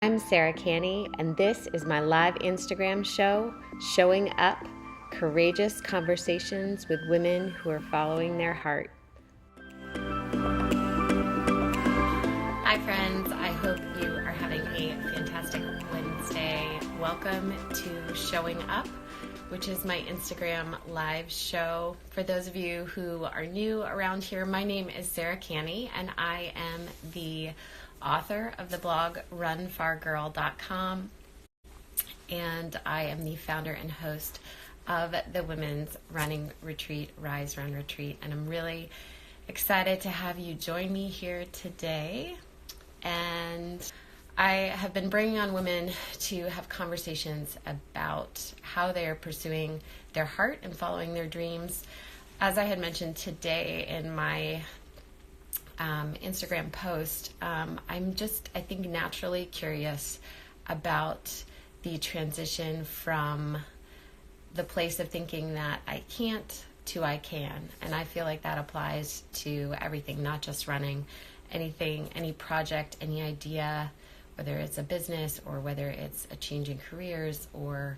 I'm Sarah Canney, and this is my live Instagram show, Showing Up, Courageous Conversations with Women Who Are Following Their Heart. Hi friends, I hope you are having a fantastic Wednesday. Welcome to Showing Up, which is my Instagram live show. For those of you who are new around here, my name is Sarah Canney, and I am the author of the blog runfargirl.com, and I am the founder and host of the women's running retreat, Rise.Run.Retreat, and I'm really excited to have you join me here today. And I have been bringing on women to have conversations about how they are pursuing their heart and following their dreams. As I had mentioned today in my Instagram post, I'm just, I think, naturally curious about the transition from the place of thinking that I can't to I can. And I feel like that applies to everything, not just running. Anything, any project, any idea, whether it's a business or whether it's a change in careers or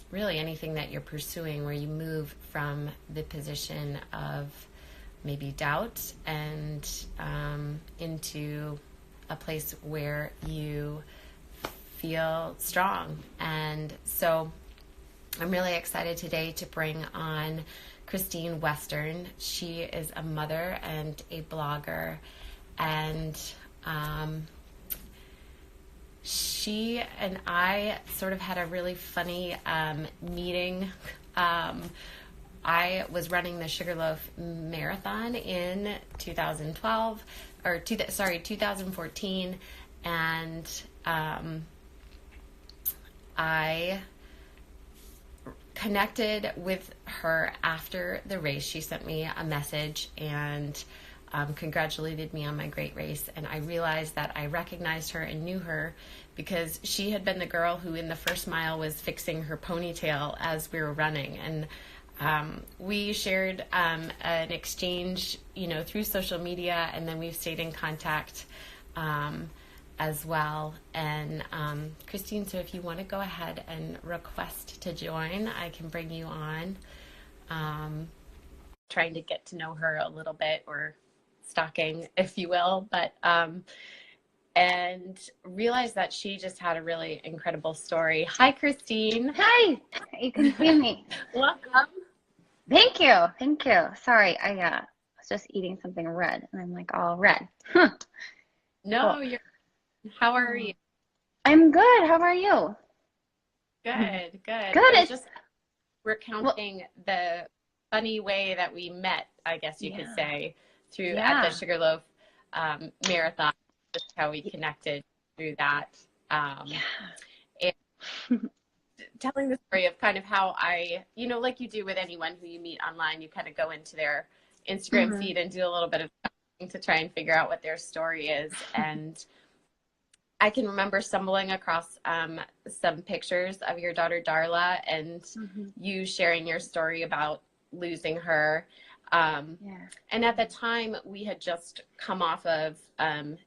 really anything that you're pursuing where you move from the position of maybe doubt and into a place where you feel strong. And so I'm really excited today to bring on Kristine Western. She is a mother and a blogger, and she and I sort of had a really funny meeting. I was running the Sugarloaf Marathon in 2014, and I connected with her after the race. She sent me a message and congratulated me on my great race, and I realized that I recognized her and knew her because she had been the girl who in the first mile was fixing her ponytail as we were running. And we shared an exchange, through social media, and then we've stayed in contact as well. And Kristine, so if you want to go ahead and request to join, I can bring you on. Trying to get to know her a little bit, or stalking, if you will, but and realized that she just had a really incredible story. Hi, Kristine. Hi, you can hear me. Welcome. Thank you. Sorry, I was just eating something red, and I'm like all red. No, Cool. How are you? I'm good. How are you? Good. Good. I was just recounting the funny way that we met, I guess you could say, at the Sugarloaf Marathon, just how we connected through that. And telling the story of kind of how I, like you do with anyone who you meet online, you kind of go into their Instagram feed and do a little bit of stalking to try and figure out what their story is. And I can remember stumbling across some pictures of your daughter, Darla, and you sharing your story about losing her. And at the time, we had just come off of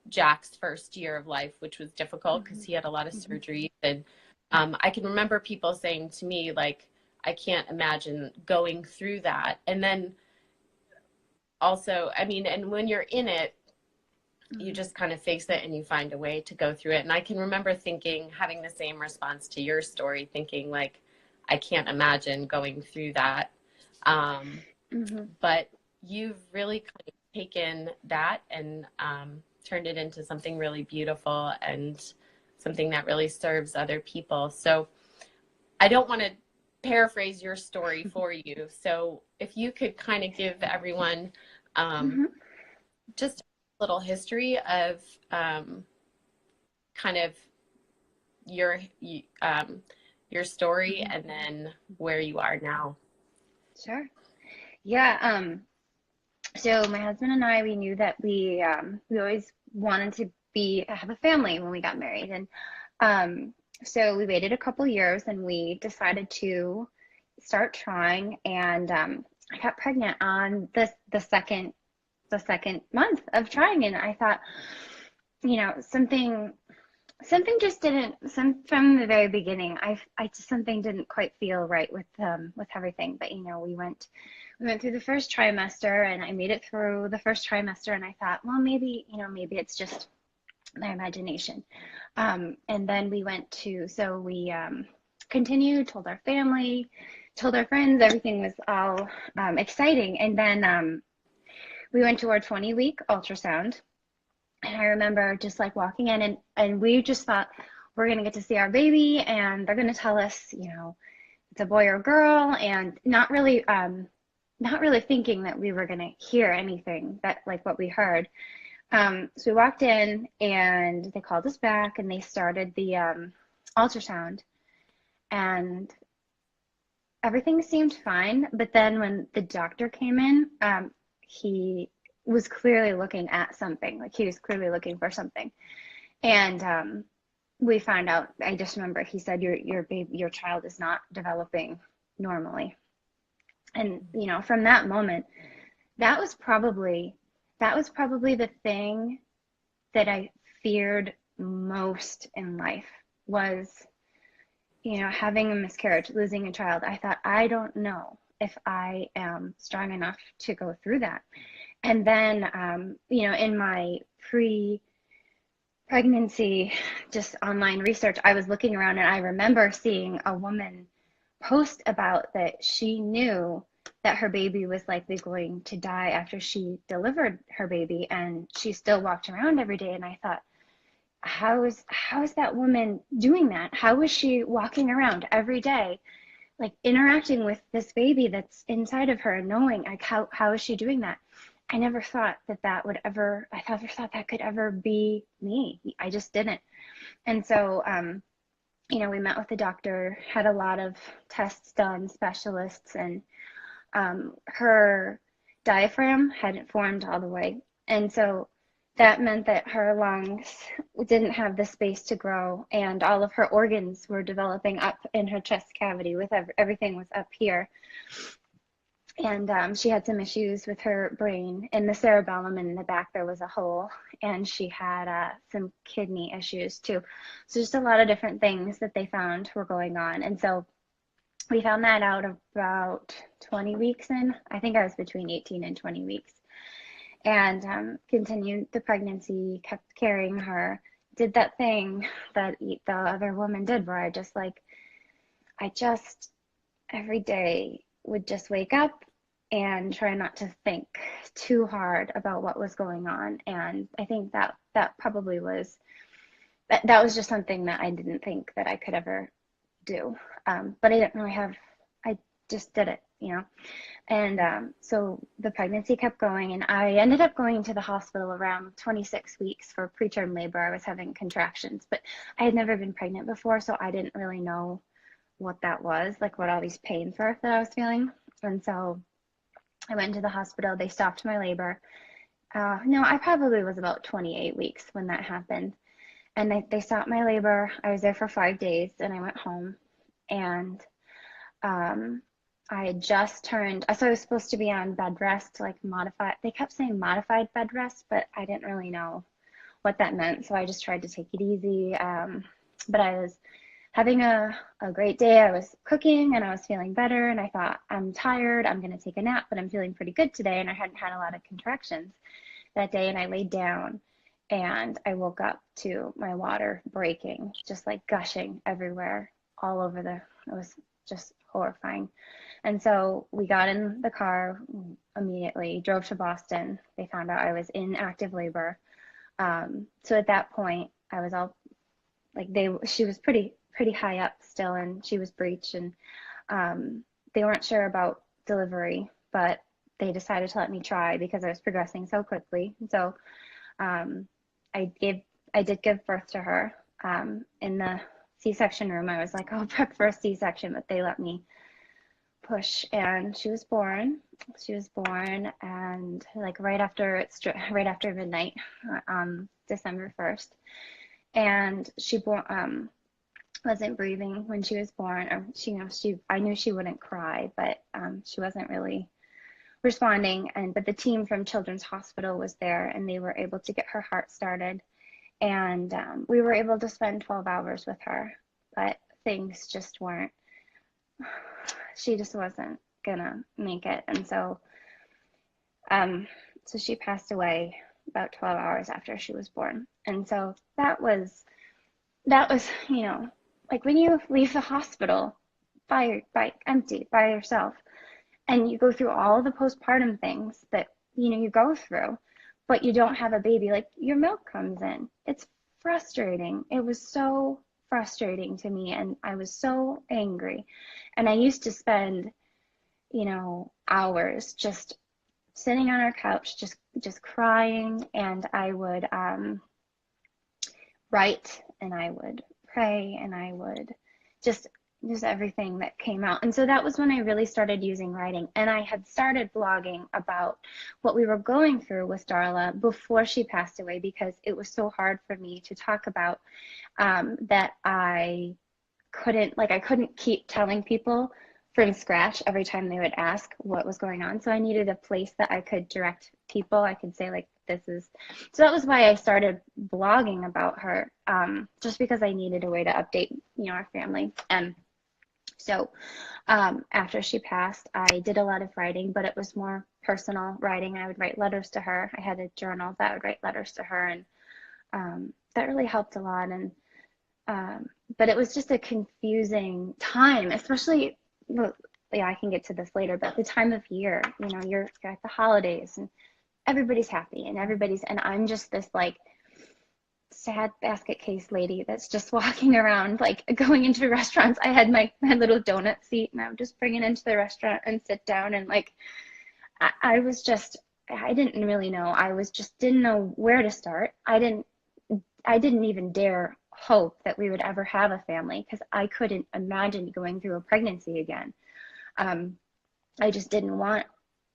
Jack's first year of life, which was difficult because he had a lot of surgeries. And I can remember people saying to me, like, I can't imagine going through that. And then also, and when you're in it, you just kind of face it and you find a way to go through it. And I can remember having the same response to your story, thinking like, I can't imagine going through that. But you've really kind of taken that and turned it into something really beautiful and something that really serves other people. So I don't want to paraphrase your story for you. So if you could kind of give everyone just little history of kind of your story and then where you are now. Sure. Yeah. So my husband and I, we knew that we always wanted to have a family when we got married, and so we waited a couple years and we decided to start trying, and I got pregnant on the second month of trying, and I thought, something something just didn't, from the very beginning, I just, something didn't quite feel right with everything. But we went through the first trimester, and I made it through the first trimester, and I thought, well, maybe, maybe it's just my imagination. And then we continued, told our family, told our friends, everything was all exciting. And then we went to our 20-week ultrasound. And I remember just like walking in, and we just thought we're going to get to see our baby, and they're going to tell us, it's a boy or girl, and not really thinking that we were going to hear anything that like what we heard. So we walked in, and they called us back, and they started the ultrasound, and everything seemed fine. But then when the doctor came in, he was clearly looking at something, like he was clearly looking for something. And we found out, I just remember he said, your child is not developing normally. And, from that moment, that was probably the thing that I feared most in life was, having a miscarriage, losing a child. I thought, I don't know if I am strong enough to go through that. And then, in my pre-pregnancy, just online research, I was looking around, and I remember seeing a woman post about that she knew that her baby was likely going to die after she delivered her baby, and she still walked around every day. And I thought, how is that woman doing that? How is she walking around every day, like interacting with this baby that's inside of her, and knowing, like, how is she doing that? I never thought that could ever be me. I just didn't. And so, we met with the doctor, had a lot of tests done, specialists, and her diaphragm hadn't formed all the way. And so that meant that her lungs didn't have the space to grow, and all of her organs were developing up in her chest cavity, with everything was up here. And she had some issues with her brain. In the cerebellum and in the back, there was a hole, and she had some kidney issues too. So just a lot of different things that they found were going on. And so we found that out about 20 weeks in. I think I was between 18 and 20 weeks. And continued the pregnancy, kept carrying her, did that thing that the other woman did, where I just every day would just wake up and try not to think too hard about what was going on. And I think that probably was, that was just something that I didn't think that I could ever do. But I just did it, And so the pregnancy kept going, and I ended up going to the hospital around 26 weeks for preterm labor. I was having contractions, but I had never been pregnant before, so I didn't really know what that was, like what all these pains were that I was feeling. And so I went to the hospital. They stopped my labor. No, I probably was about 28 weeks when that happened. And they stopped my labor. I was there for 5 days, and I went home. And I had just turned, so I was supposed to be on bed rest, like modified. They kept saying modified bed rest, but I didn't really know what that meant. So I just tried to take it easy. But I was having a great day. I was cooking, and I was feeling better, and I thought, I'm tired, I'm going to take a nap, but I'm feeling pretty good today. And I hadn't had a lot of contractions that day, and I laid down, and I woke up to my water breaking, just like gushing everywhere, all over it was just horrifying. And so we got in the car immediately, drove to Boston. They found out I was in active labor. So at that point, I was all like, she was pretty high up still, and she was breech, and they weren't sure about delivery, but they decided to let me try because I was progressing so quickly. And so I did give birth to her in the C-section room. I was like, I'll prep for a C-section, but they let me push, and she was born. And like right after midnight on December 1st. And she wasn't breathing when she was born, or I knew she wouldn't cry, but she wasn't really responding. But the team from Children's Hospital was there, and they were able to get her heart started. And we were able to spend 12 hours with her, but things just weren't, she just wasn't gonna make it. And so she passed away about 12 hours after she was born. And so that was, like when you leave the hospital by empty, by yourself, and you go through all the postpartum things that, you go through, but you don't have a baby, like your milk comes in. It's frustrating. It was so frustrating to me, and I was so angry. And I used to spend, hours just sitting on our couch, just crying, and I would write, and I would pray, and I would just everything that came out. And so that was when I really started using writing. And I had started blogging about what we were going through with Darla before she passed away, because it was so hard for me to talk about, that I couldn't keep telling people from scratch every time they would ask what was going on. So I needed a place that I could direct people. I could say, like, so that was why I started blogging about her, just because I needed a way to update, our family. And so after she passed, I did a lot of writing, but it was more personal writing. I would write letters to her. I had a journal that I would write letters to her, and that really helped a lot. And but it was just a confusing time, especially, yeah, I can get to this later, but the time of year, you're at the holidays, and everybody's happy, and I'm just this like sad basket case lady that's just walking around, like going into restaurants. I had my little donut seat, and I would just bring it into the restaurant and sit down, and like I didn't really know. Didn't know where to start. I didn't even dare hope that we would ever have a family, because I couldn't imagine going through a pregnancy again. I just didn't want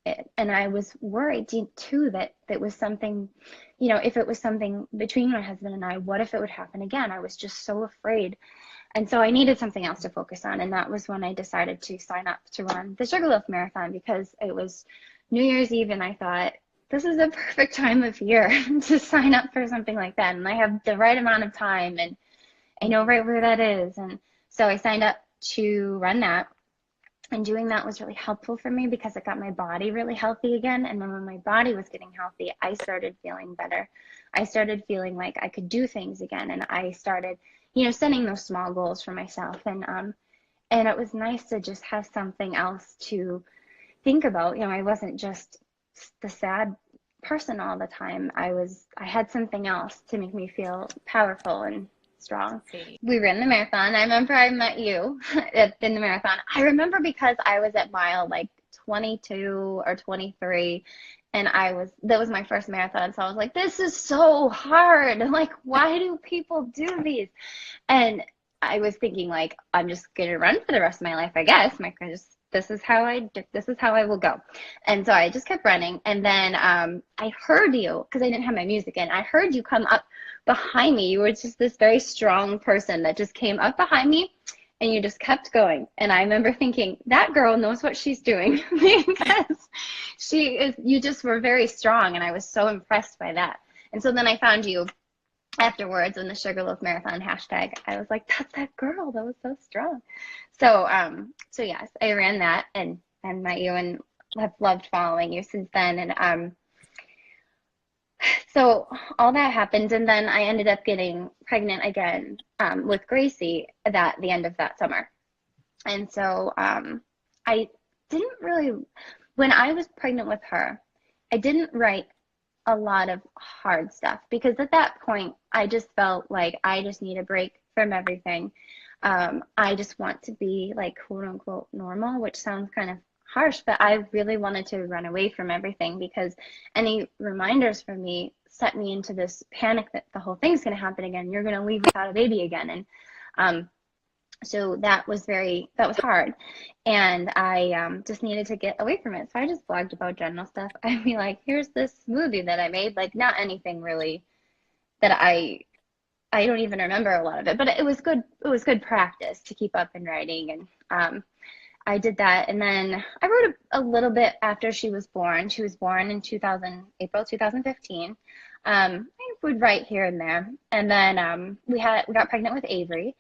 it. And I was worried too that was something, if it was something between my husband and I, what if it would happen again? I was just so afraid. And so I needed something else to focus on. And that was when I decided to sign up to run the Sugarloaf Marathon, because it was New Year's Eve, and I thought, this is a perfect time of year to sign up for something like that. And I have the right amount of time, and I know right where that is. And so I signed up to run that. And doing that was really helpful for me, because it got my body really healthy again. And then when my body was getting healthy, I started feeling better. I started feeling like I could do things again. And I started, setting those small goals for myself. And it was nice to just have something else to think about. I wasn't just the sad person all the time. I had something else to make me feel powerful and strong. We ran the marathon. I remember I met you in the marathon. I remember because I was at mile like 22 or 23, and that was my first marathon. So I was like, this is so hard. Like, why do people do these? And I was thinking, like, I'm just going to run for the rest of my life, I guess. This is how I will go. And so I just kept running. And then I heard you, because I didn't have my music in. I heard you come up behind me. You were just this very strong person that just came up behind me, and you just kept going. And I remember thinking, that girl knows what she's doing, because you just were very strong. And I was so impressed by that. And so then I found you afterwards in the Sugarloaf Marathon hashtag. I was like, that's that girl that was so strong. So yes, I ran that and met you, and have loved following you since then. And so all that happened, and then I ended up getting pregnant again with Gracie at the end of that summer. And so I didn't really, when I was pregnant with her, I didn't write a lot of hard stuff, because at that point I just felt like I just need a break from everything. I just want to be like quote unquote normal, which sounds kind of harsh, but I really wanted to run away from everything, because any reminders from me set me into this panic that the whole thing's going to happen again. You're going to leave without a baby again. And so that was hard. And I just needed to get away from it. So I just blogged about general stuff. I'd be like, here's this movie that I made, like not anything really that I don't even remember a lot of it, but it was good. It was good practice to keep up in writing. And I did that. And then I wrote a little bit after she was born. She was born in April 2015. I would write here and there. And then we got pregnant with Avery,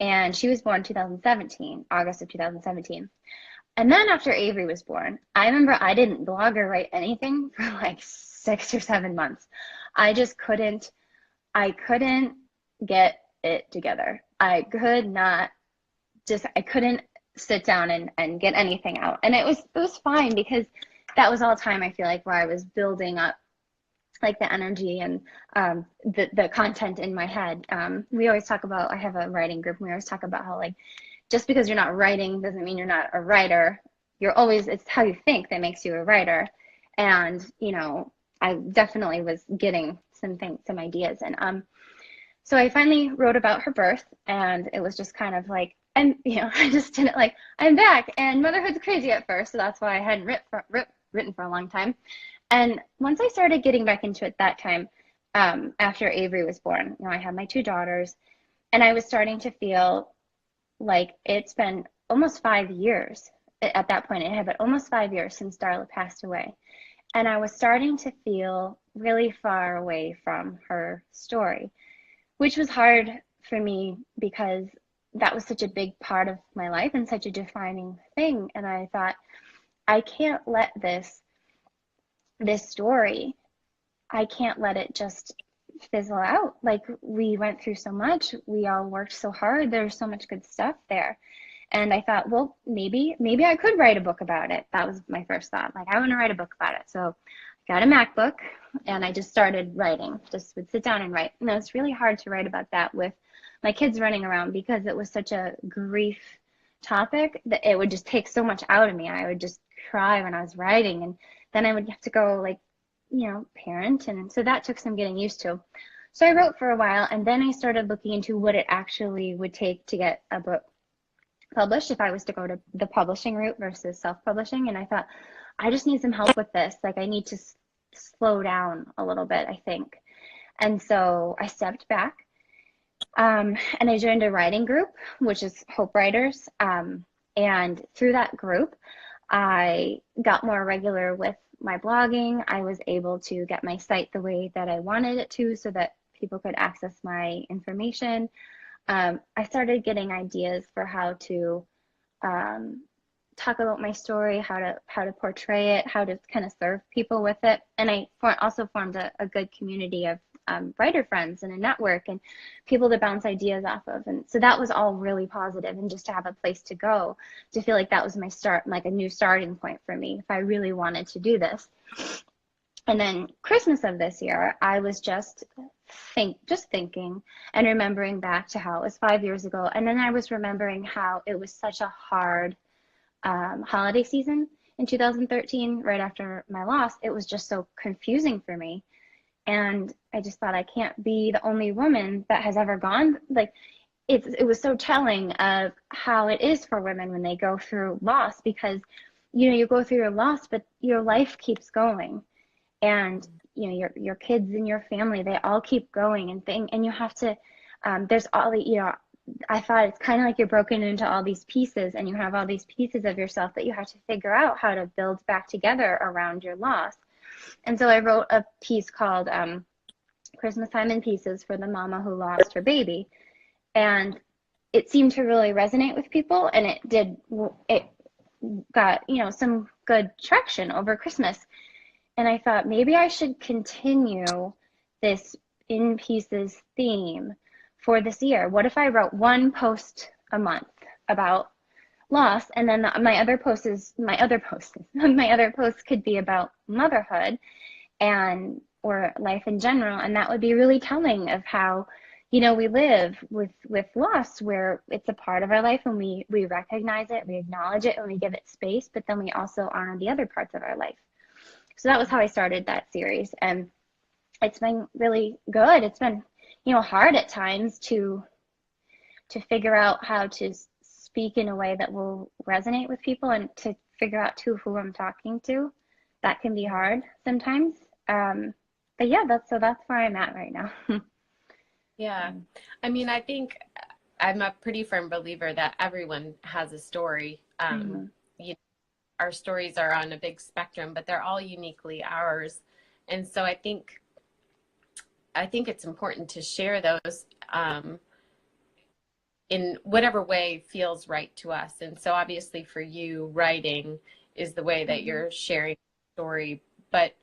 and she was born 2017, August of 2017. And then after Avery was born, I remember I didn't blog or write anything for like 6 or 7 months. I just I couldn't get it together. I couldn't sit down and get anything out. And it was fine, because that was all time, I feel like, where I was building up like the energy and the content in my head. We always talk about, I have a writing group, and we always talk about how, like, just because you're not writing doesn't mean you're not a writer. It's how you think that makes you a writer. And, I definitely was getting some ideas. And so I finally wrote about her birth, and it was just kind of like, and, I just didn't, like, I'm back, and motherhood's crazy at first. So that's why I hadn't written for a long time. And once I started getting back into it that time, after Avery was born, I had my 2 daughters, and I was starting to feel like it's been almost 5 years. At that point, it had been almost 5 years since Darla passed away. And I was starting to feel really far away from her story, which was hard for me, because that was such a big part of my life and such a defining thing. And I thought, I can't let this story, I can't let it just fizzle out. Like, we went through so much, we all worked so hard, there's so much good stuff there. And I thought, well, maybe I could write a book about it. That was my first thought. Like, I want to write a book about it. So I got a MacBook, and I just started writing, just would sit down and write. And it was really hard to write about that with my kids running around, because it was such a grief topic that it would just take so much out of me. I would just cry when I was writing, and then I would have to go, like, parent. And so that took some getting used to. So I wrote for a while, and then I started looking into what it actually would take to get a book published, if I was to go to the publishing route versus self-publishing. And I thought, I just need some help with this. Like, I need to slow down a little bit, I think. And so I stepped back, and I joined a writing group, which is Hope Writers. And through that group, I got more regular with my blogging. I was able to get my site the way that I wanted it to, so that people could access my information. I started getting ideas for how to talk about my story, how to portray it, how to kind of serve people with it. And I also formed a good community of writer friends and a network and people to bounce ideas off of. And so that was all really positive. And just to have a place to go, to feel like that was my start, like a new starting point for me if I really wanted to do this. And then Christmas of this year, I was just thinking and remembering back to how it was 5 years ago. And then I was remembering how it was such a hard holiday season in 2013, right after my loss. It was just so confusing for me. And I just thought, I can't be the only woman that has ever gone. Like, it was so telling of how it is for women when they go through loss, because, you go through your loss, but your life keeps going. And your kids and your family, they all keep going, and you have to there's all the I thought it's kind of like you're broken into all these pieces, and you have all these pieces of yourself that you have to figure out how to build back together around your loss. And so I wrote a piece called Christmas Time in Pieces for the mama who lost her baby, and it seemed to really resonate with people, and it got some good traction over Christmas. And I thought, maybe I should continue this in pieces theme for this year. What if I wrote one post a month about loss, and then my other posts could be about motherhood or life in general, and that would be really telling of how we live with loss, where it's a part of our life, and we recognize it, we acknowledge it, and we give it space, but then we also honor the other parts of our life. So that was how I started that series, and it's been really good. It's been, hard at times to figure out how to speak in a way that will resonate with people, and to figure out too who I'm talking to. That can be hard sometimes. But yeah, that's where I'm at right now. Yeah. I mean, I think I'm a pretty firm believer that everyone has a story. Our stories are on a big spectrum, but they're all uniquely ours. And so I think I think it's important to share those in whatever way feels right to us. And so obviously for you, writing is the way that you're sharing the story. But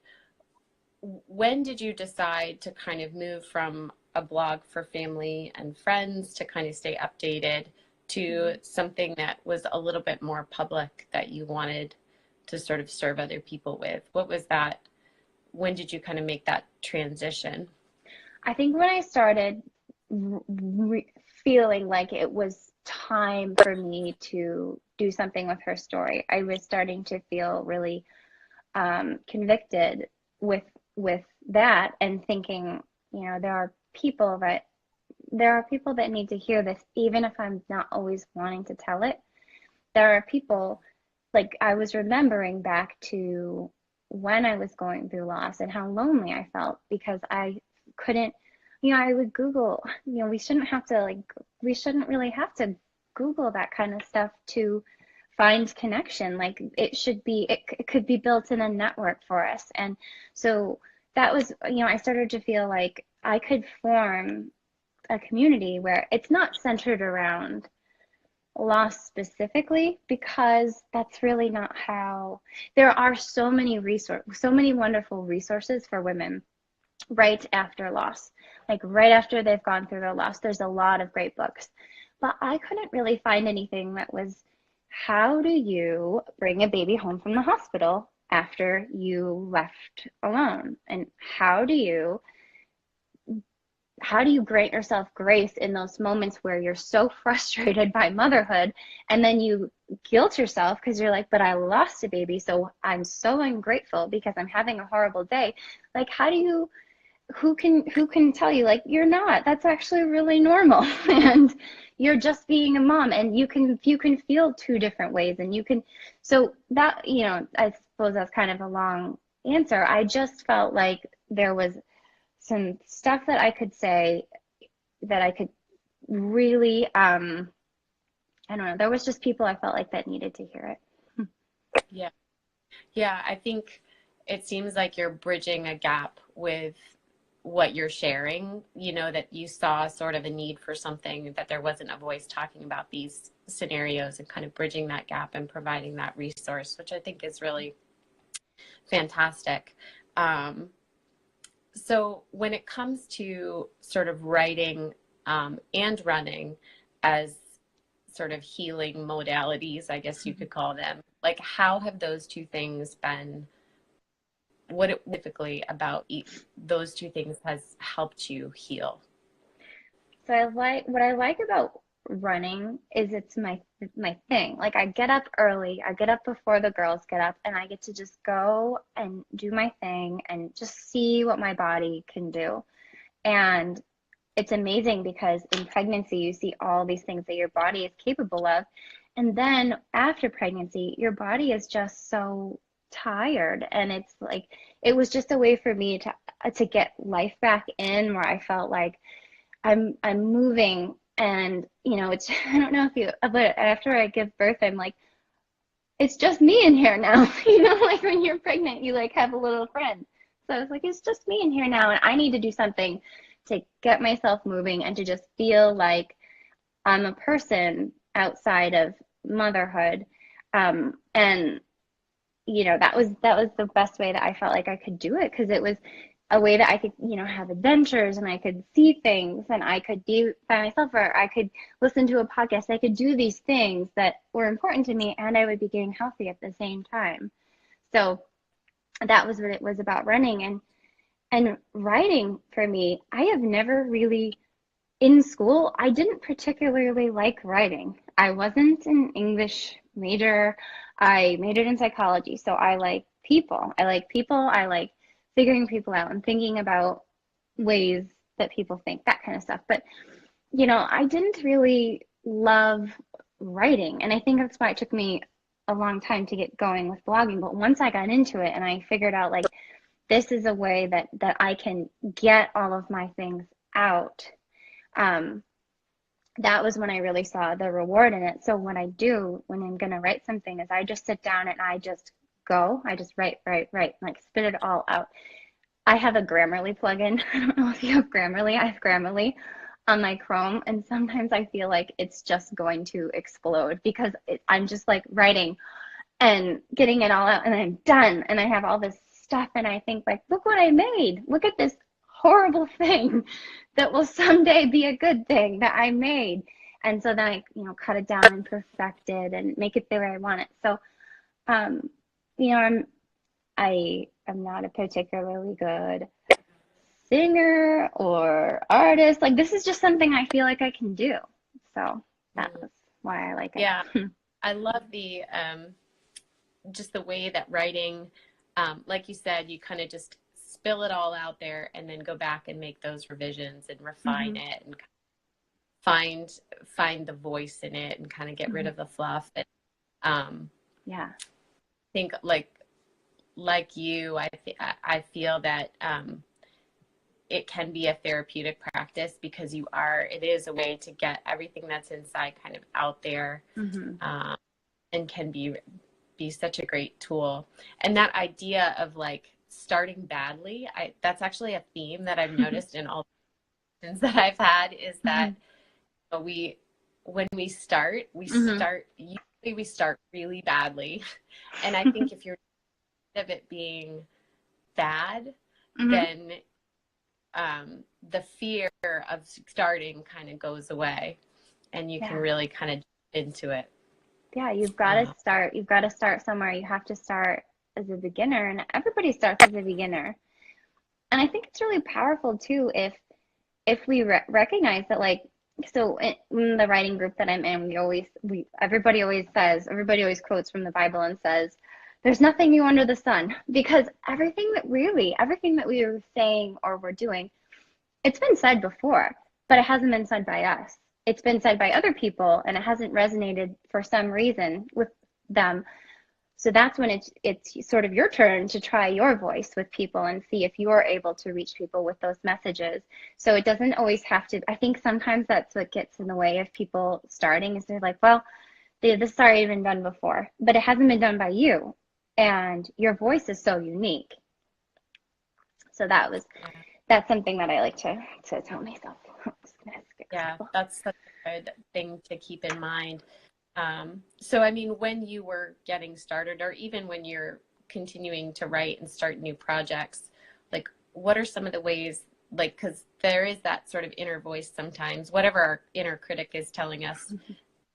when did you decide to kind of move from a blog for family and friends to kind of stay updated to something that was a little bit more public that you wanted to sort of serve other people with? What was that? When did you kind of make that transition? I think when I started feeling like it was time for me to do something with her story, I was starting to feel really convicted with that, and thinking, there are people that need to hear this, even if I'm not always wanting to tell it. There are people, like, I was remembering back to when I was going through loss and how lonely I felt because I couldn't, I would Google, we shouldn't really have to Google that kind of stuff to find connection. Like, it could be built in a network for us. And so that was, I started to feel like I could form a community where it's not centered around loss specifically, because that's really not how. There are so many wonderful resources for women right after loss, like right after they've gone through their loss. There's a lot of great books, but I couldn't really find anything that was, how do you bring a baby home from the hospital after you left alone, and how do you grant yourself grace in those moments where you're so frustrated by motherhood, and then you guilt yourself because you're like, but I lost a baby, so I'm so ungrateful because I'm having a horrible day. Like, who can tell you, like, you're not, that's actually really normal, and you're just being a mom, and you can feel two different ways, and so that, I suppose that's kind of a long answer. I just felt like there was some stuff that I could say that I could really, I don't know, there was just people I felt like that needed to hear it. Yeah. Yeah, I think it seems like you're bridging a gap with what you're sharing, that you saw sort of a need for something, that there wasn't a voice talking about these scenarios, and kind of bridging that gap and providing that resource, which I think is really fantastic. So when it comes to sort of writing and running as sort of healing modalities, I guess you could call them, like, how have those two things been? What typically about those two things has helped you heal? So what I like about running is it's my thing. Like, I get up early, I get up before the girls get up, and I get to just go and do my thing and just see what my body can do. And it's amazing because in pregnancy, you see all these things that your body is capable of. And then after pregnancy, your body is just so tired. And it's like, it was just a way for me to get life back in, where I felt like I'm moving. And, it's, I don't know if but after I give birth, I'm like, it's just me in here now. Like when you're pregnant, you like have a little friend. So I was like, it's just me in here now. And I need to do something to get myself moving and to just feel like I'm a person outside of motherhood. And, that was the best way that I felt like I could do it, because it was a way that I could, have adventures, and I could see things, and I could be by myself, or I could listen to a podcast. I could do these things that were important to me, and I would be getting healthy at the same time. So that was what it was about running. And writing for me, I have never really, in school, I didn't particularly like writing. I wasn't an English major. I majored in psychology. So I like people. I like figuring people out and thinking about ways that people think, that kind of stuff. But, I didn't really love writing. And I think that's why it took me a long time to get going with blogging. But once I got into it and I figured out, like, this is a way that I can get all of my things out, that was when I really saw the reward in it. So what I do when I'm going to write something is I just sit down and I just go. I just write, like spit it all out. I have a Grammarly plugin. I don't know if you have Grammarly. I have Grammarly on my Chrome, and sometimes I feel like it's just going to explode because I'm just like writing and getting it all out, and I'm done, and I have all this stuff, and I think like, look what I made. Look at this horrible thing that will someday be a good thing that I made. And so then I, cut it down and perfect it and make it the way I want it. So, um, you know, I'm not a particularly good singer or artist. Like this is just something I feel like I can do. So that's why I like it. Yeah. I love the just the way that writing, like you said, you kind of just spill it all out there and then go back and make those revisions and refine Mm-hmm. it and find the voice in it and kind of get rid of the fluff. And Yeah. I think like you, I feel that it can be a therapeutic practice because it is a way to get everything that's inside kind of out there, and can be such a great tool. And that idea of like starting badly, that's actually a theme that I've noticed in all the sessions that I've had, is that when we start, usually we start really badly. And I think if you're of it being bad, then the fear of starting kind of goes away and you can really kind of jump into it. Yeah, you've got to start. You've got to start somewhere. You have to start as a beginner, and everybody starts as a beginner. And I think it's really powerful too if we recognize that, like, so in the writing group that I'm in, everybody always quotes from the Bible and says, "There's nothing new under the sun," because everything that we were saying or we're doing, it's been said before, but it hasn't been said by us. It's been said by other people, and it hasn't resonated for some reason with them. So that's when it's sort of your turn to try your voice with people and see if you're able to reach people with those messages. So it doesn't always have to. I think sometimes that's what gets in the way of people starting, is they're like, well, this has already been done before, but it hasn't been done by you, and your voice is so unique. So that's something that I like to tell myself. Yeah, that's such a good thing to keep in mind. So, I mean, when you were getting started, or even when you're continuing to write and start new projects, like, what are some of the ways, like, because there is that sort of inner voice sometimes, whatever our inner critic is telling us,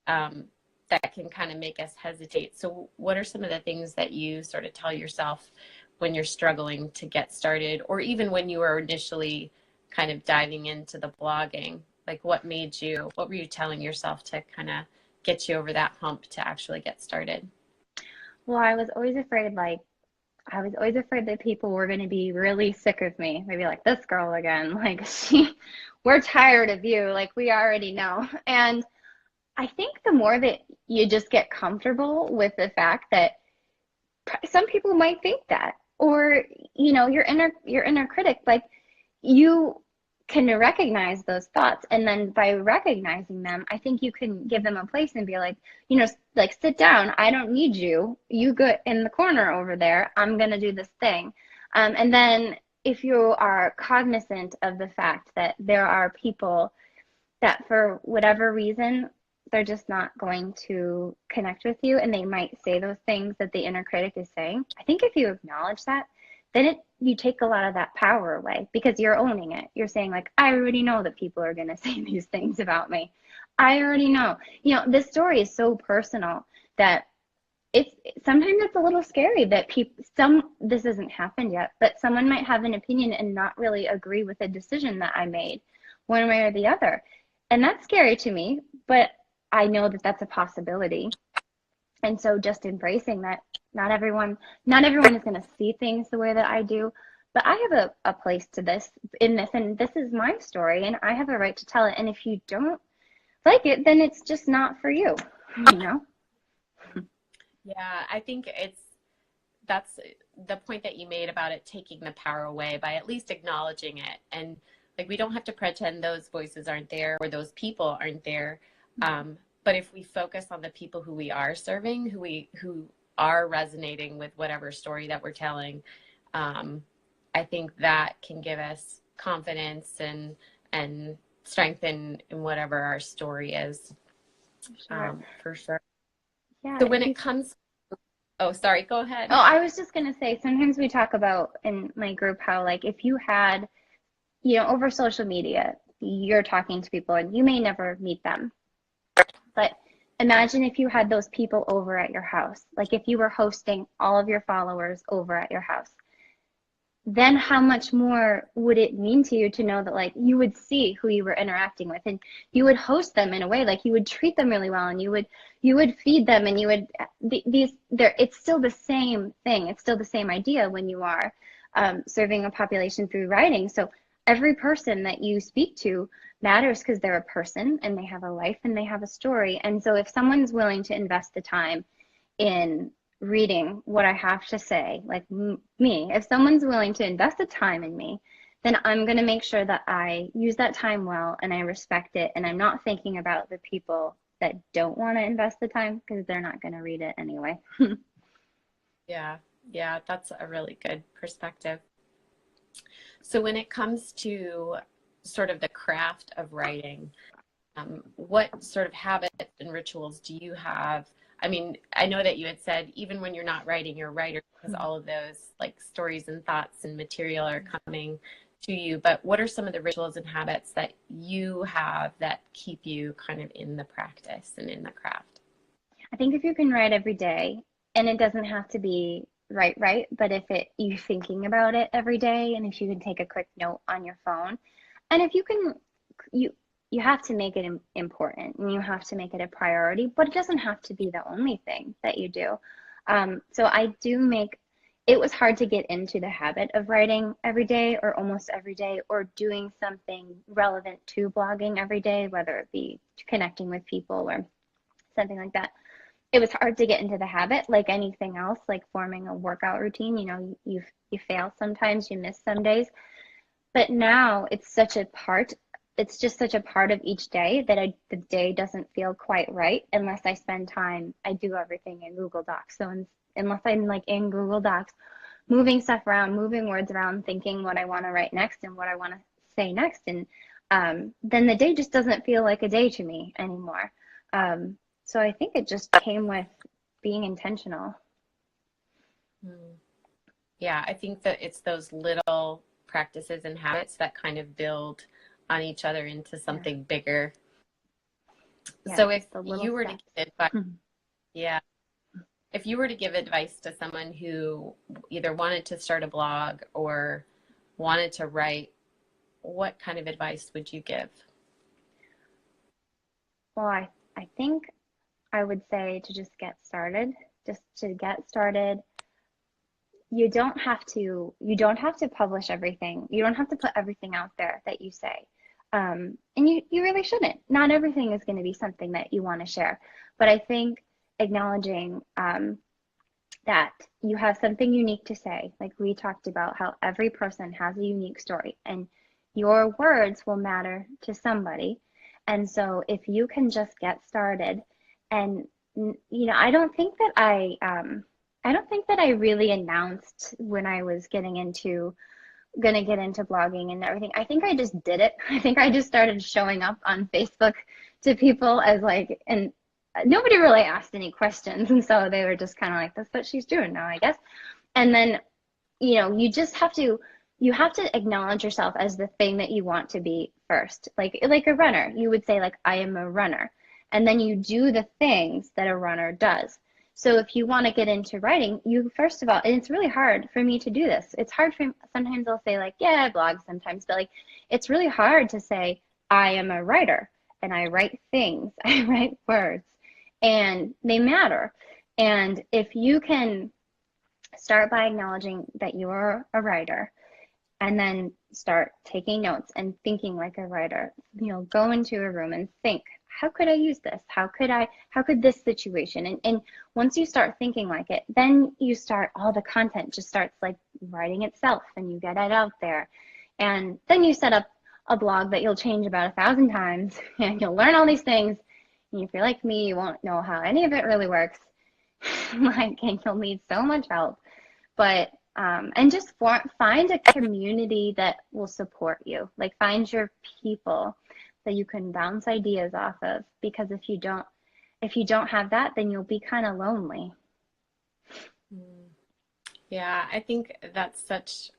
that can kind of make us hesitate. So what are some of the things that you sort of tell yourself when you're struggling to get started, or even when you were initially kind of diving into the blogging? Like, what were you telling yourself to kind of get you over that hump to actually get started? Well, I was always afraid that people were going to be really sick of me. Maybe like, this girl again, like we're tired of you. Like, we already know. And I think the more that you just get comfortable with the fact that some people might think that, or, your inner critic, like, you can recognize those thoughts, and then by recognizing them, I think you can give them a place and be like, like, sit down, I don't need you, you go in the corner over there, I'm gonna do this thing. And then if you are cognizant of the fact that there are people that for whatever reason they're just not going to connect with you, and they might say those things that the inner critic is saying, I think if you acknowledge that, then you take a lot of that power away, because you're owning it. You're saying, like, I already know that people are going to say these things about me. I already know. This story is so personal that sometimes it's a little scary that this hasn't happened yet, but someone might have an opinion and not really agree with a decision that I made one way or the other. And that's scary to me, but I know that that's a possibility. And so just embracing that not everyone is going to see things the way that I do, but I have a place to this, and this is my story, and I have a right to tell it. And if you don't like it, then it's just not for you, Yeah, I think that's the point that you made about it taking the power away by at least acknowledging it. And like, we don't have to pretend those voices aren't there or those people aren't there. But if we focus on the people who we are serving, who are resonating with whatever story that we're telling, I think that can give us confidence and strength in whatever our story is. Sure. For sure. Yeah. So when it comes, oh, sorry, go ahead. Oh, I was just gonna say, sometimes we talk about in my group how like if you had, over social media, you're talking to people and you may never meet them. But imagine if you had those people over at your house, like if you were hosting all of your followers over at your house, then how much more would it mean to you to know that like you would see who you were interacting with, and you would host them in a way like you would treat them really well, and you would feed them, and you would it's still the same thing. It's still the same idea when you are serving a population through writing. So every person that you speak to matters because they're a person and they have a life and they have a story. And so if someone's willing to invest the time in reading what I have to say, like me, if someone's willing to invest the time in me, then I'm going to make sure that I use that time well and I respect it. And I'm not thinking about the people that don't want to invest the time because they're not going to read it anyway. Yeah, that's a really good perspective. So when it comes to sort of the craft of writing, what sort of habits and rituals do you have? I mean, I know that you had said even when you're not writing, you're a writer because all of those like stories and thoughts and material are coming to you. But what are some of the rituals and habits that you have that keep you kind of in the practice and in the craft? I think if you can write every day, and it doesn't have to be right, but if you thinking about it every day, and if you can take a quick note on your phone, and if you can, you you have to make it important and you have to make it a priority, but it doesn't have to be the only thing that you do. So I do make, it was hard to get into the habit of writing every day or almost every day or doing something relevant to blogging every day, whether it be connecting with people or something like that. It was hard to get into the habit, like anything else, like forming a workout routine. You fail sometimes, you miss some days, but now it's such a part. It's just such a part of each day that the day doesn't feel quite right unless I spend time. I do everything in Google Docs. So unless I'm like in Google Docs, moving stuff around, moving words around, thinking what I want to write next and what I want to say next, and then the day just doesn't feel like a day to me anymore. So I think it just came with being intentional. Yeah, I think that it's those little practices and habits that kind of build on each other into something bigger. Yeah, so if you were steps. to give advice, yeah, if you were to give advice to someone who either wanted to start a blog or wanted to write, what kind of advice would you give? Well, I think I would say to just get started. Just to get started. You don't have to publish everything. You don't have to put everything out there that you say. And you really shouldn't. Not everything is going to be something that you want to share. But I think acknowledging that you have something unique to say, like we talked about how every person has a unique story and your words will matter to somebody. And so if you can just get started, and I don't think that I really announced when I was gonna get into blogging and everything. I think I just did it. I think I just started showing up on Facebook to people as like, and nobody really asked any questions. And so they were just kind of like, that's what she's doing now, I guess. And then, you just you have to acknowledge yourself as the thing that you want to be first. Like a runner, you would say like, I am a runner. And then you do the things that a runner does. So if you want to get into writing, you first of all, and it's really hard for me to do this. It's hard for sometimes I'll say like, yeah, I blog sometimes, but like it's really hard to say I am a writer and I write things, I write words, and they matter. And if you can start by acknowledging that you're a writer and then start taking notes and thinking like a writer, go into a room and think, how could I use this? How could this situation? And once you start thinking like it, then all the content just starts like writing itself and you get it out there. And then you set up a blog that you'll change about 1,000 times and you'll learn all these things. And if you're like me, you won't know how any of it really works. And you'll need so much help. But And just find a community that will support you. Like find your people that you can bounce ideas off of, because if you don't have that, then you'll be kind of lonely. Yeah, I think that's such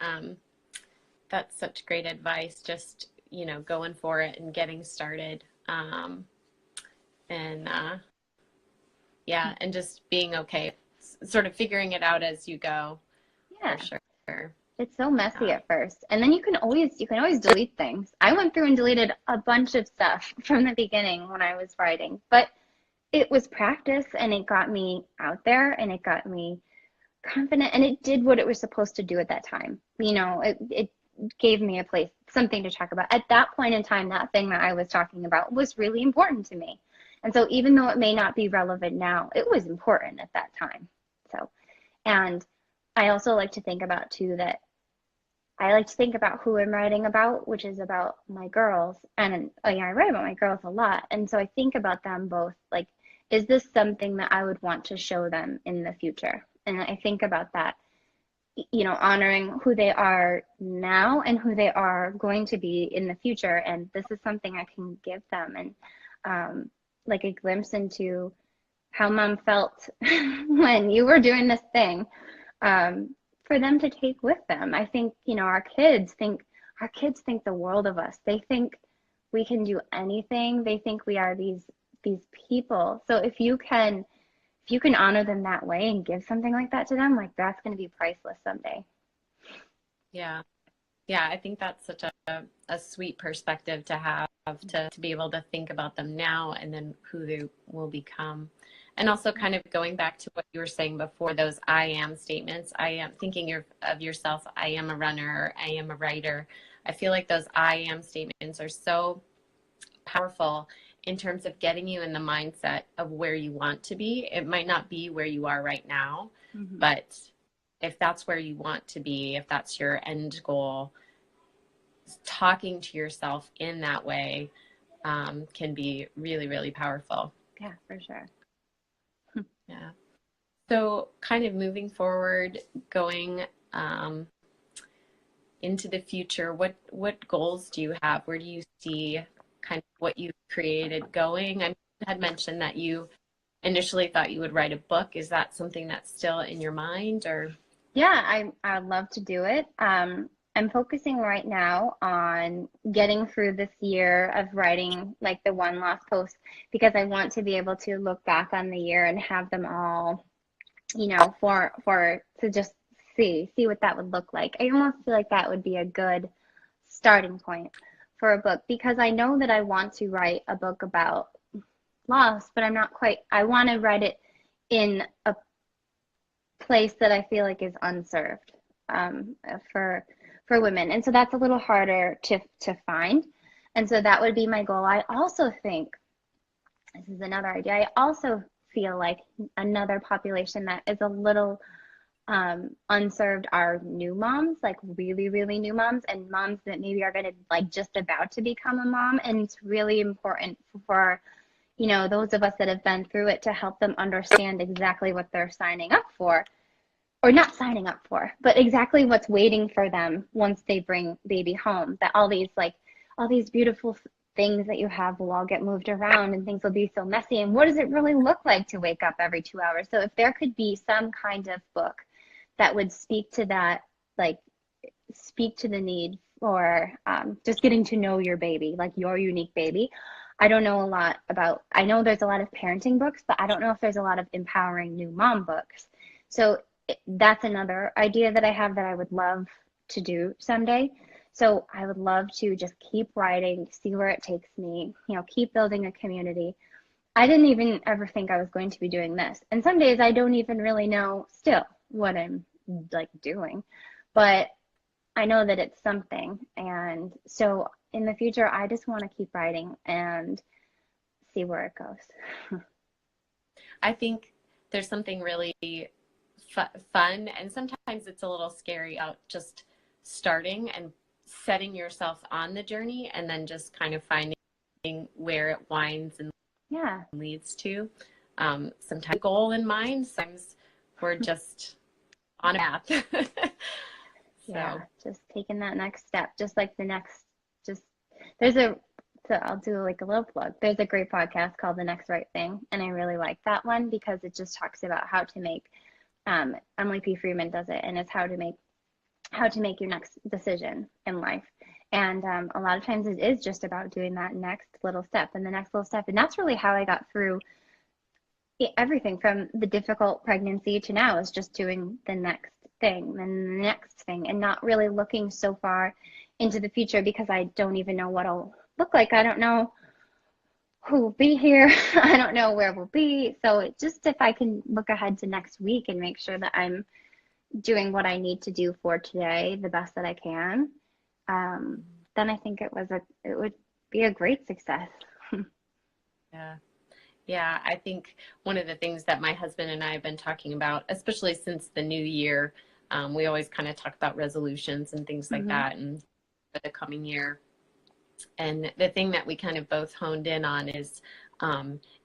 great advice. Just, going for it and getting started. And yeah, and just being okay, sort of figuring it out as you go. Yeah. For sure. It's so messy at first. And then you can always delete things. I went through and deleted a bunch of stuff from the beginning when I was writing, but it was practice and it got me out there and it got me confident and it did what it was supposed to do at that time. It gave me a place, something to talk about. At that point in time, that thing that I was talking about was really important to me. And so even though it may not be relevant now, it was important at that time. So, and I also like to think about too that I like to think about who I'm writing about, which is about my girls. And I write about my girls a lot. And so I think about them both like, is this something that I would want to show them in the future? And I think about that, honoring who they are now and who they are going to be in the future. And this is something I can give them. And like a glimpse into how mom felt when you were doing this thing. For them to take with them. I think, our kids think the world of us. They think we can do anything. They think we are these people. So if you can honor them that way and give something like that to them, like that's going to be priceless someday. Yeah. Yeah, I think that's such a sweet perspective to have, to be able to think about them now and then who they will become. And also kind of going back to what you were saying before, those I am statements. I am thinking of yourself, I am a runner, or I am a writer. I feel like those I am statements are so powerful in terms of getting you in the mindset of where you want to be. It might not be where you are right now, but if that's where you want to be, if that's your end goal, talking to yourself in that way can be really, really powerful. Yeah, for sure. Yeah. So kind of moving forward, going into the future, what goals do you have? Where do you see kind of what you've created going? I mean, you had mentioned that you initially thought you would write a book. Is that something that's still in your mind, or? Yeah, I'd love to do it. I'm focusing right now on getting through this year of writing like the one last post, because I want to be able to look back on the year and have them all, for to just see what that would look like. I almost feel like that would be a good starting point for a book, because I know that I want to write a book about loss, but I want to write it in a place that I feel like is unserved for women. And so that's a little harder to find. And so that would be my goal. I also think, this is another idea, I also feel like another population that is a little unserved are new moms, like really, really new moms, and moms that maybe are going to like just about to become a mom. And it's really important for, those of us that have been through it to help them understand exactly what they're signing up for. Or not signing up for, but exactly what's waiting for them once they bring baby home. That all these beautiful things that you have will all get moved around and things will be so messy. And what does it really look like to wake up every 2 hours? So if there could be some kind of book that would speak to that, like speak to the need for just getting to know your baby, like your unique baby. I don't know a lot about, I know there's a lot of parenting books, but I don't know if there's a lot of empowering new mom books. So that's another idea that I have that I would love to do someday. So I would love to just keep writing, see where it takes me, keep building a community. I didn't even ever think I was going to be doing this. And some days I don't even really know still what I'm like doing, but I know that it's something. And so in the future, I just want to keep writing and see where it goes. I think there's something really fun, and sometimes it's a little scary out just starting and setting yourself on the journey and then just kind of finding where it winds and leads to. Sometimes a goal in mind, sometimes we're just on a path. Yeah, So just taking that next step, just like the next, just there's a, so I'll do like a little plug. There's a great podcast called The Next Right Thing, and I really like that one because it just talks about how to make, Emily P. Freeman does it, and it's how to make your next decision in life. And a lot of times it is just about doing that next little step and the next little step. And that's really how I got through everything from the difficult pregnancy to now, is just doing the next thing and the next thing, and not really looking so far into the future because I don't even know what I'll look like. I don't know who will be here. I don't know where we'll be. So it just, if I can look ahead to next week and make sure that I'm doing what I need to do for today the best that I can, then I think it would be a great success. yeah. Yeah, I think one of the things that my husband and I have been talking about, especially since the new year, we always kind of talk about resolutions and things like that, and for the coming year. And the thing that we kind of both honed in on is,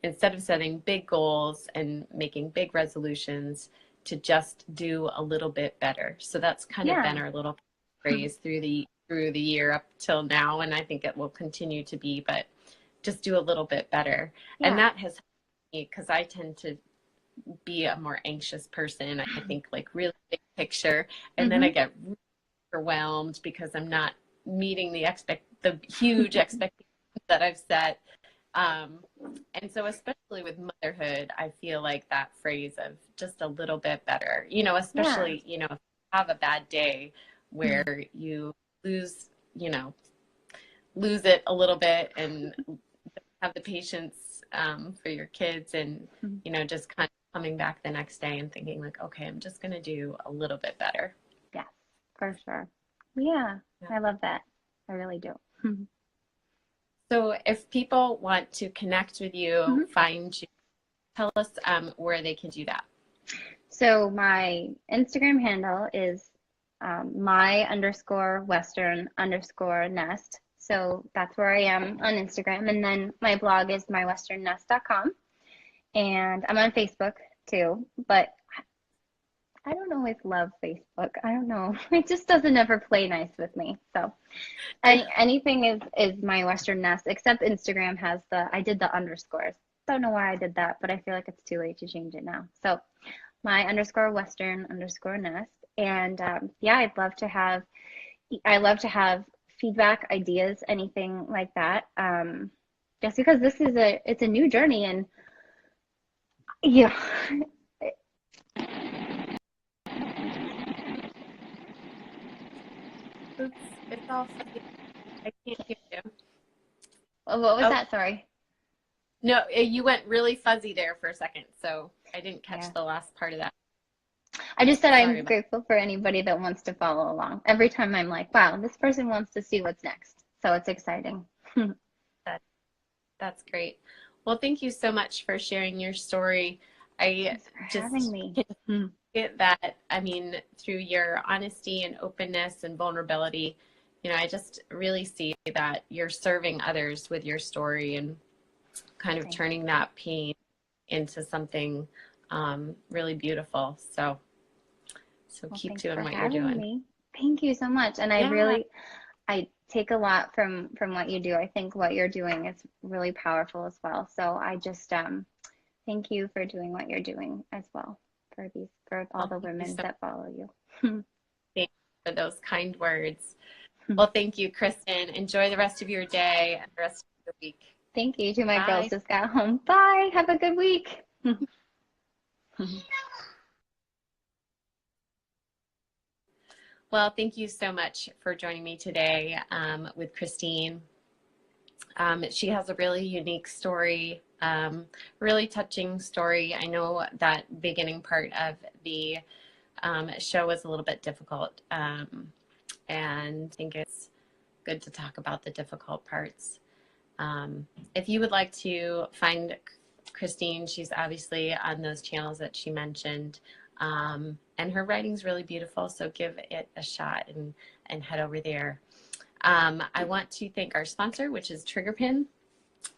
instead of setting big goals and making big resolutions, to just do a little bit better. So that's kind of been our little phrase through the year up till now, and I think it will continue to be, but just do a little bit better. Yeah. And that has helped me because I tend to be a more anxious person. I think like really big picture, and then I get really overwhelmed because I'm not meeting the huge expectations that I've set. And so especially with motherhood, I feel like that phrase of just a little bit better, especially, if you have a bad day where you lose it a little bit and have the patience for your kids, and, just kind of coming back the next day and thinking like, okay, I'm just going to do a little bit better. Yes, for sure. Yeah, I love that. I really do. So if people want to connect with you, find you, tell us where they can do that. So my Instagram handle is my_Western_nest. So that's where I am on Instagram. And then my blog is mywesternnest.com. And I'm on Facebook too, but I don't always love Facebook. I don't know. It just doesn't ever play nice with me. So anything is my Western Nest, except Instagram has I did the underscores. Don't know why I did that, but I feel like it's too late to change it now. So my_Western_nest. And I'd love to have feedback, ideas, anything like that. Just because it's a new journey, and Oops, it's all fuzzy. I can't hear you. What was that? Sorry. No, you went really fuzzy there for a second, so I didn't catch the last part of that. I just said I'm grateful for anybody that wants to follow along. Every time I'm like, wow, this person wants to see what's next. So it's exciting. That's great. Well, thank you so much for sharing your story. Thanks for having me. Get that, through your honesty and openness and vulnerability, I just really see that you're serving others with your story and kind of turning that pain into something really beautiful. So keep doing what you're doing. Thank you so much. And I take a lot from what you do. I think what you're doing is really powerful as well. So I just thank you for doing what you're doing as well, for all the women that follow you. Thank you for those kind words. Well, thank you, Kristen. Enjoy the rest of your day and the rest of your week. Thank you. To my girls just got home. Bye. Have a good week. Well, thank you so much for joining me today with Kristine. She has a really unique story, really touching story. I know that beginning part of the show was a little bit difficult, and I think it's good to talk about the difficult parts. If you would like to find Kristine, she's obviously on those channels that she mentioned. And her writing's really beautiful, so give it a shot and head over there. I want to thank our sponsor, which is TriggerPin.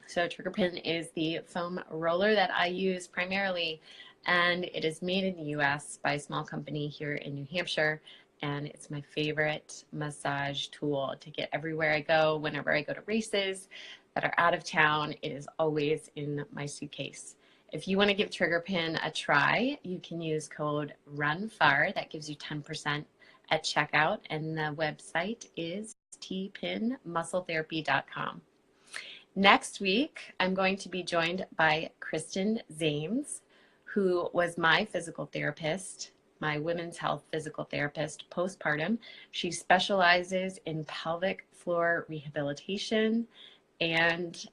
So TriggerPin is the foam roller that I use primarily and it is made in the US by a small company here in New Hampshire. And it's my favorite massage tool to get everywhere I go. Whenever I go to races that are out of town, it is always in my suitcase. If you want to give Trigger Pin a try, you can use code RUNFAR. That gives you 10% at checkout. And the website is tpinmuscletherapy.com. Next week, I'm going to be joined by Kristen Zames, who was my physical therapist, my women's health physical therapist postpartum. She specializes in pelvic floor rehabilitation. And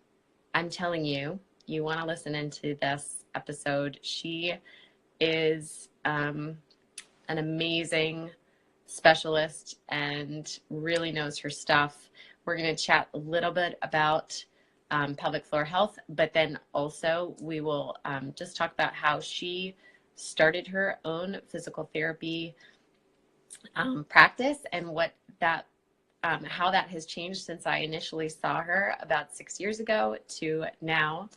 I'm telling you, you want to listen into this episode. She is an amazing specialist and really knows her stuff. We're going to chat a little bit about pelvic floor health, but then also we will just talk about how she started her own physical therapy practice and what that how that has changed since I initially saw her about 6 years ago to now.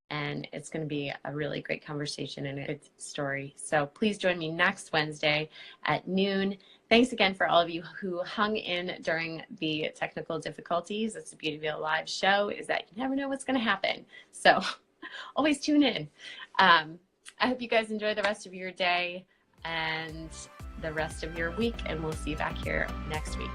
And it's going to be a really great conversation and a good story. So please join me next Wednesday at noon. Thanks again for all of you who hung in during the technical difficulties. That's the beauty of a live show, is that you never know what's going to happen. So always tune in. I hope you guys enjoy the rest of your day and the rest of your week, and we'll see you back here next week.